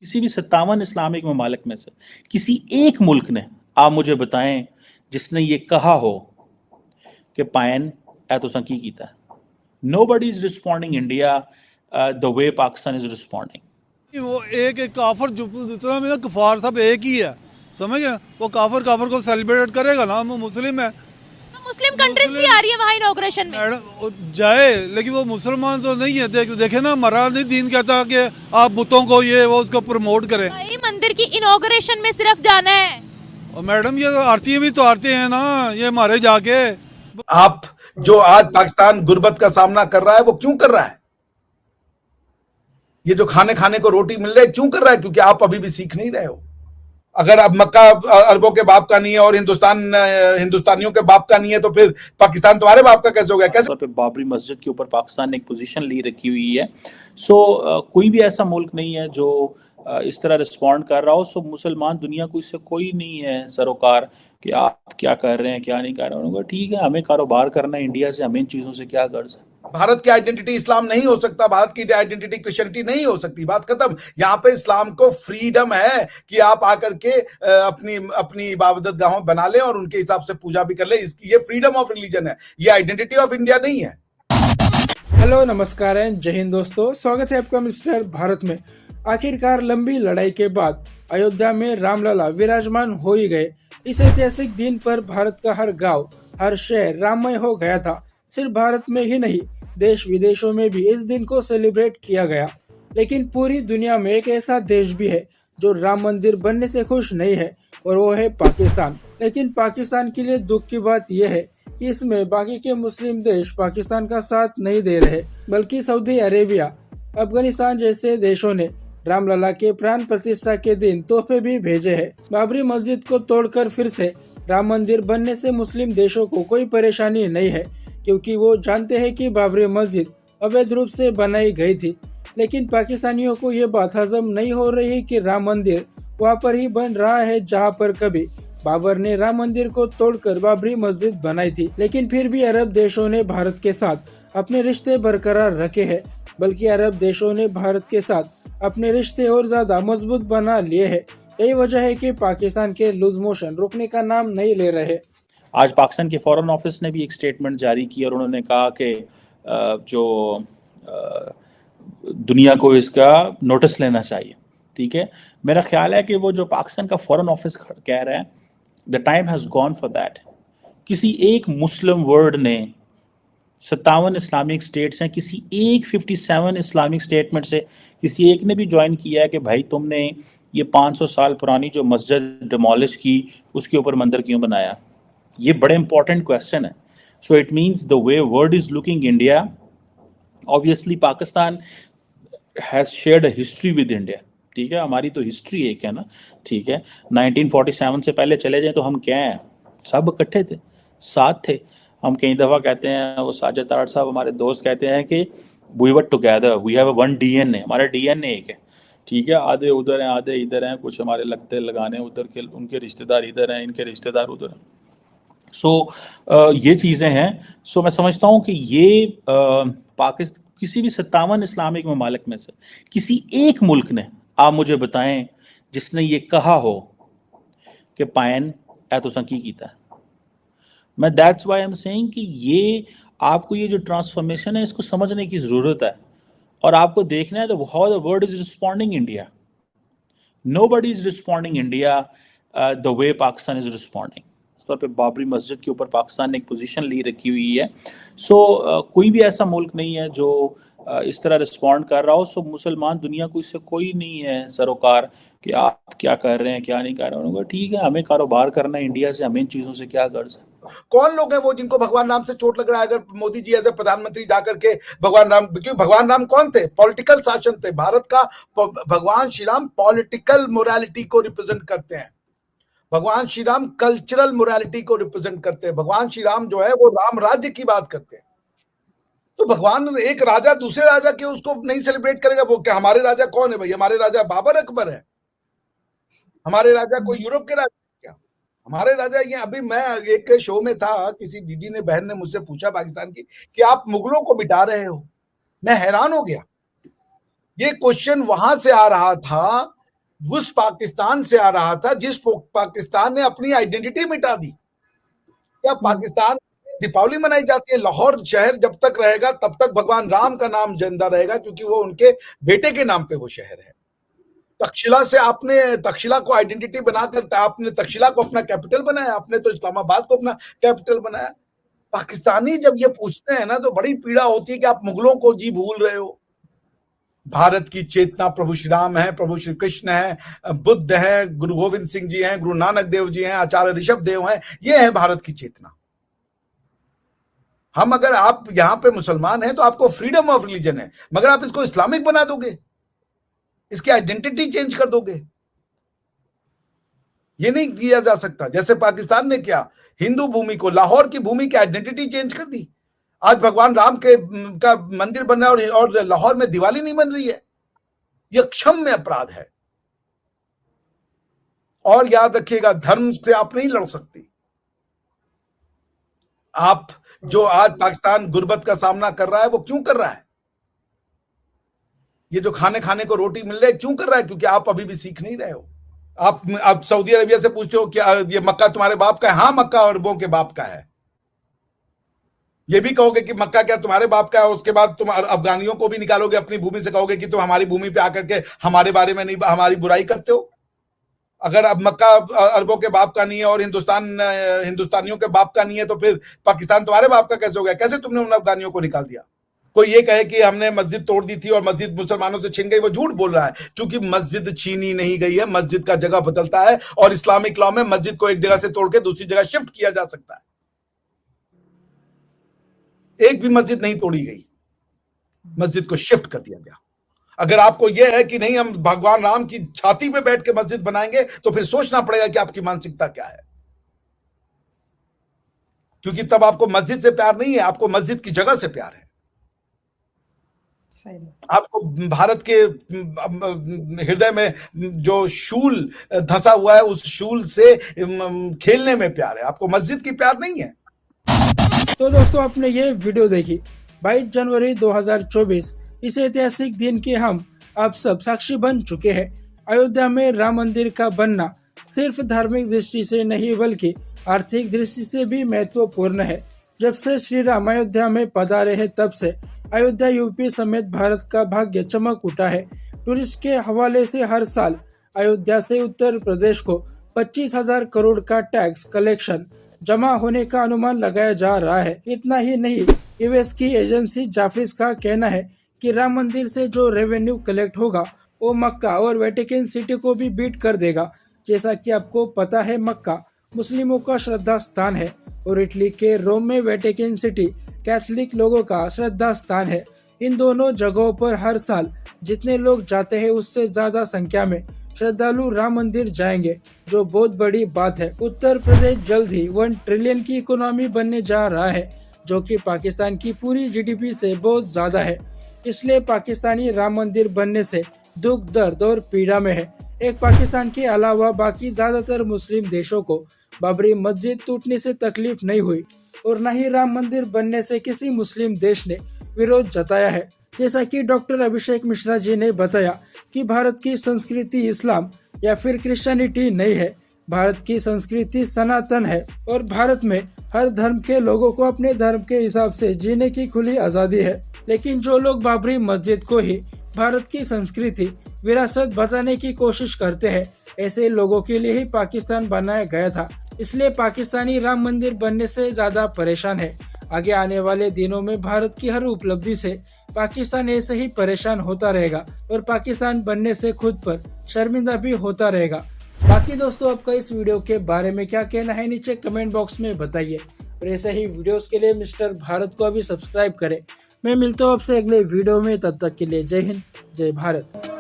किसी भी 57 इस्लामिक ममालिक में से किसी एक मुल्क ने, आप मुझे बताएं, जिसने ये कहा हो कि पायन ए तुसां की कीता है। Nobody is responding India the way Pakistan is responding. वो एक एक काफर जितना मेरा कफार सब एक ही है, समझ गए? वो काफर काफर को सेलिब्रेट करेगा ना, वो मुस्लिम है। तो मुस्लिम कंट्रीज भी आ रही है वहाँ इनॉग्रेशन में। वो जाए, लेकिन वो मुसलमान तो नहीं है। देखे ना, हमारा नहीं दीन कहता कि आप बुतों को ये वो उसको प्रमोट करें। भाई मंदिर की इनॉग्रेशन में सिर्फ जाना है। और मैडम ये आरती भी तो आरती हैं ना, ये हमारे जाके। आप जो आज पाकिस्तान गुर्बत का सामना कर रहा है वो क्यों कर रहा है? ये जो खाने खाने को रोटी मिल रही है क्यों कर रहा है? क्योंकि आप अभी भी सीख नहीं रहे हो। अगर अब मक्का अरबों के बाप का नहीं है और हिंदुस्तानियों के बाप का नहीं है, तो फिर पाकिस्तान तुम्हारे बाप का कैसे हो गया? कैसे? पे बाबरी मस्जिद के ऊपर पाकिस्तान ने एक पोजीशन ली रखी हुई है। कोई भी ऐसा मुल्क नहीं है जो इस तरह रिस्पॉन्ड कर रहा हो। मुसलमान दुनिया को इससे कोई नहीं है सरोकार कि आप क्या कर रहे हैं क्या नहीं कर रहे हैं। ठीक है, हमें कारोबार करना है इंडिया से, हमें इन चीजों से क्या गर्ज है। भारत की आइडेंटिटी इस्लाम नहीं हो सकता, भारत की आइडेंटिटी क्रिश्चियनिटी नहीं हो सकती, बात खत्म। यहाँ पे इस्लाम को फ्रीडम है कि आप आकर के अपनी अपनी इबादत गाहों बना लें और उनके हिसाब से पूजा भी कर लें। ये फ्रीडम ऑफ रिलीजन है, ये आइडेंटिटी ऑफ इंडिया नहीं है। हेलो, नमस्कार एंड जय हिंद दोस्तों, स्वागत है आपका मिस्टर भारत में। आखिरकार लंबी लड़ाई के बाद अयोध्या में रामलला विराजमान हो ही गए। इस ऐतिहासिक दिन पर भारत का हर गांव, हर शहर राममय हो गया था। सिर्फ भारत में ही नहीं, देश विदेशों में भी इस दिन को सेलिब्रेट किया गया। लेकिन पूरी दुनिया में एक ऐसा देश भी है जो राम मंदिर बनने से खुश नहीं है, और वो है पाकिस्तान। लेकिन पाकिस्तान के लिए दुख की बात यह है कि इसमें बाकी के मुस्लिम देश पाकिस्तान का साथ नहीं दे रहे, बल्कि सऊदी अरेबिया, अफगानिस्तान जैसे देशों ने रामलला के प्राण प्रतिष्ठा के दिन तोहफे भी भेजे हैं। बाबरी मस्जिद को तोड़कर फिर से राम मंदिर बनने से मुस्लिम देशों को कोई परेशानी नहीं है, क्योंकि वो जानते हैं कि बाबरी मस्जिद अवैध रूप से बनाई गई थी। लेकिन पाकिस्तानियों को ये बात हजम नहीं हो रही कि राम मंदिर वहाँ पर ही बन रहा है जहाँ पर कभी बाबर ने राम मंदिर को तोड़कर बाबरी मस्जिद बनाई थी। लेकिन फिर भी अरब देशों ने भारत के साथ अपने रिश्ते बरकरार रखे हैं, बल्कि अरब देशों ने भारत के साथ अपने रिश्ते और ज्यादा मजबूत बना लिए हैं। यही वजह है कि पाकिस्तान के लूज मोशन रुकने का नाम नहीं ले रहे। आज पाकिस्तान के फॉरेन ऑफिस ने भी एक स्टेटमेंट जारी की और उन्होंने कहा कि जो दुनिया को इसका नोटिस लेना चाहिए। ठीक है, मेरा ख्याल है कि वो जो पाकिस्तान का फॉरेन ऑफिस कह रहा है, the time has gone for that. किसी एक मुस्लिम वर्ल्ड ने 57 इस्लामिक स्टेट्स हैं, किसी एक 57 इस्लामिक स्टेट में से किसी एक ने भी ज्वाइन किया है कि भाई तुमने ये 500 साल पुरानी जो मस्जिद डिमोलिश की उसके ऊपर मंदिर क्यों बनाया? ये बड़े इंपॉर्टेंट क्वेश्चन है। So it means the way world is looking India, obviously Pakistan has shared a history with India. ठीक है, हमारी तो हिस्ट्री एक है ना। ठीक है, 1947 से पहले चले जाएं तो हम क्या हैं, सब इकट्ठे थे, साथ थे। हम कई दफ़ा कहते हैं, वो साजिद तारड़ साहब हमारे दोस्त कहते हैं कि we were together, we have one DNA, हमारा डीएनए एक है। ठीक है, आधे उधर हैं आधे इधर हैं, कुछ हमारे लगते लगाने उधर के, उनके रिश्तेदार इधर हैं, इनके रिश्तेदार उधर हैं। ये चीज़ें हैं। मैं समझता हूँ कि ये पाकिस्तान, किसी भी 57 इस्लामिक ममालिक में से किसी एक मुल्क ने, आप मुझे बताएं, जिसने ये कहा हो कि पायन ए तुसां की कीता है। मैं that's why I am saying कि ये आपको ये जो ट्रांसफॉर्मेशन है इसको समझने की ज़रूरत है, और आपको देखना है तो how the world is responding India. Nobody is responding India the way Pakistan is responding. पे बाबरी मस्जिद के ऊपर पाकिस्तान ने एक पोजीशन ली रखी हुई है। कोई भी ऐसा मुल्क नहीं है जो इस तरह रिस्पॉन्ड कर रहा हो। मुसलमान दुनिया को इससे कोई नहीं है सरोकार कि आप क्या कर रहे हैं क्या नहीं कर रहे हैं। ठीक है, हमें कारोबार करना है इंडिया से, हमें इन चीज़ों से क्या गर्ज है। कौन लोग हैं वो जिनको भगवान राम से चोट लग रहा है? अगर मोदी जी एज ए प्रधानमंत्री जाकर के भगवान राम, क्योंकि भगवान राम कौन थे? पॉलिटिकल शासन थे भारत का। भगवान श्री राम पॉलिटिकल मोरालिटी को रिप्रेजेंट करते हैं। भगवान श्री राम कल्चरल मोरालिटी को रिप्रेजेंट करते हैं। भगवान श्री राम जो है वो राम राज्य की बात करते हैं। तो भगवान, एक राजा दूसरे राजा के उसको नहीं सेलिब्रेट करेगा? वो क्या हमारे राजा कौन है भाई? हमारे राजा बाबर अकबर है? हमारे राजा कोई यूरोप के राजा क्या? हमारे राजा ये, अभी मैं एक शो में था, किसी दीदी ने, बहन ने मुझसे पूछा पाकिस्तान की कि आप मुगलों को बिठा रहे हो। मैं हैरान हो गया। ये क्वेश्चन वहां से आ रहा था उस पाकिस्तान से आ रहा था जिस पाकिस्तान ने अपनी आइडेंटिटी मिटा दी। क्या पाकिस्तान दीपावली मनाई जाती है? लाहौर शहर जब तक रहेगा तब तक भगवान राम का नाम जिंदा रहेगा, क्योंकि वो उनके बेटे के नाम पे वो शहर है। तक्षशिला से आपने तक्षशिला को आइडेंटिटी बनाकर आपने तक्षशिला को अपना कैपिटल बनाया, आपने तो इस्लामाबाद को अपना कैपिटल बनाया। पाकिस्तानी जब ये पूछते हैं ना तो बड़ी पीड़ा होती है कि आप मुगलों को जी भूल रहे हो। भारत की चेतना प्रभु श्री राम है, प्रभु श्री कृष्ण है, बुद्ध है, गुरु गोविंद सिंह जी हैं, गुरु नानक देव जी हैं, आचार्य ऋषभ देव हैं। ये है भारत की चेतना। हम अगर आप यहां पे मुसलमान हैं तो आपको फ्रीडम ऑफ रिलीजन है, मगर आप इसको इस्लामिक बना दोगे, इसकी आइडेंटिटी चेंज कर दोगे, ये नहीं किया जा सकता। जैसे पाकिस्तान ने किया, हिंदू भूमि को, लाहौर की भूमि की आइडेंटिटी चेंज कर दी। आज भगवान राम का मंदिर बन रहा है और लाहौर में दिवाली नहीं बन रही है। यह क्षम्य अपराध है। और याद रखिएगा, धर्म से आप नहीं लड़ सकती। आप जो आज पाकिस्तान गुर्बत का सामना कर रहा है वो क्यों कर रहा है? ये जो खाने को रोटी मिल रही है क्यों कर रहा है? क्योंकि आप अभी भी सीख नहीं रहे हो। आप सऊदी अरबिया से पूछते हो क्या ये मक्का तुम्हारे बाप का है? हाँ, मक्का अरबों के बाप का है। ये भी कहोगे कि मक्का क्या तुम्हारे बाप का है, और उसके बाद तुम अफगानियों को भी निकालोगे अपनी भूमि से, कहोगे कि तुम हमारी भूमि पे आकर के हमारे बारे में नहीं, हमारी बुराई करते हो। अगर अब मक्का अरबों के बाप का नहीं है और हिंदुस्तानियों के बाप का नहीं है, तो फिर पाकिस्तान तुम्हारे बाप का कैसे हो गया? कैसे तुमने उन अफगानियों को निकाल दिया? कोई ये कहे कि हमने मस्जिद तोड़ दी थी और मस्जिद मुसलमानों से छीन गई, वो झूठ बोल रहा है। क्योंकि मस्जिद छीनी नहीं गई है, मस्जिद का जगह बदलता है, और इस्लामिक लॉ में मस्जिद को एक जगह से तोड़ के दूसरी जगह शिफ्ट किया जा सकता है। एक भी मस्जिद नहीं तोड़ी गई, मस्जिद को शिफ्ट कर दिया गया। अगर आपको यह है कि नहीं हम भगवान राम की छाती पे बैठ के मस्जिद बनाएंगे, तो फिर सोचना पड़ेगा कि आपकी मानसिकता क्या है। क्योंकि तब आपको मस्जिद से प्यार नहीं है, आपको मस्जिद की जगह से प्यार है। आपको भारत के हृदय में जो शूल धंसा हुआ है उस शूल से खेलने में प्यार है, आपको मस्जिद की प्यार नहीं है। तो दोस्तों, आपने ये वीडियो देखी 22 जनवरी 2024। इस ऐतिहासिक दिन के हम अब सब साक्षी बन चुके हैं। अयोध्या में राम मंदिर का बनना सिर्फ धार्मिक दृष्टि से नहीं बल्कि आर्थिक दृष्टि से भी महत्वपूर्ण है। जब से श्री राम अयोध्या में पधारे हैं तब से अयोध्या यूपी समेत भारत का भाग्य चमक उठा है। टूरिस्ट के हवाले से हर साल अयोध्या से उत्तर प्रदेश को 25,000 करोड़ का टैक्स कलेक्शन जमा होने का अनुमान लगाया जा रहा है। इतना ही नहीं, यूएस की एजेंसी जाफरीज का कहना है कि राम मंदिर से जो रेवेन्यू कलेक्ट होगा वो मक्का और वेटिकन सिटी को भी बीट कर देगा। जैसा कि आपको पता है, मक्का मुस्लिमों का श्रद्धा स्थान है और इटली के रोम में वेटिकन सिटी कैथोलिक लोगों का श्रद्धा स्थान है। इन दोनों जगहों पर हर साल जितने लोग जाते हैं उससे ज्यादा संख्या में श्रद्धालु राम मंदिर जाएंगे, जो बहुत बड़ी बात है। उत्तर प्रदेश जल्द ही 1 ट्रिलियन की इकोनॉमी बनने जा रहा है, जो कि पाकिस्तान की पूरी जीडीपी से बहुत ज्यादा है। इसलिए पाकिस्तानी राम मंदिर बनने से दुख, दर्द और पीड़ा में है। एक पाकिस्तान के अलावा बाकी ज्यादातर मुस्लिम देशों को बाबरी मस्जिद टूटने से तकलीफ नहीं हुई और न ही राम मंदिर बनने से किसी मुस्लिम देश ने विरोध जताया है। जैसा कि डॉक्टर अभिषेक मिश्रा जी ने बताया कि भारत की संस्कृति इस्लाम या फिर क्रिश्चियनिटी नहीं है। भारत की संस्कृति सनातन है और भारत में हर धर्म के लोगों को अपने धर्म के हिसाब से जीने की खुली आजादी है। लेकिन जो लोग बाबरी मस्जिद को ही भारत की संस्कृति विरासत बताने की कोशिश करते हैं, ऐसे लोगों के लिए ही पाकिस्तान बनाया गया था। इसलिए पाकिस्तानी राम मंदिर बनने से ज्यादा परेशान है। आगे आने वाले दिनों में भारत की हर उपलब्धि से पाकिस्तान ऐसे ही परेशान होता रहेगा और पाकिस्तान बनने से खुद पर शर्मिंदा भी होता रहेगा। बाकी दोस्तों, आपका इस वीडियो के बारे में क्या कहना है नीचे कमेंट बॉक्स में बताइए। और ऐसे ही वीडियोस के लिए मिस्टर भारत को अभी सब्सक्राइब करें। मैं मिलता हूँ आपसे अगले वीडियो में, तब तक के लिए जय हिंद, जय भारत।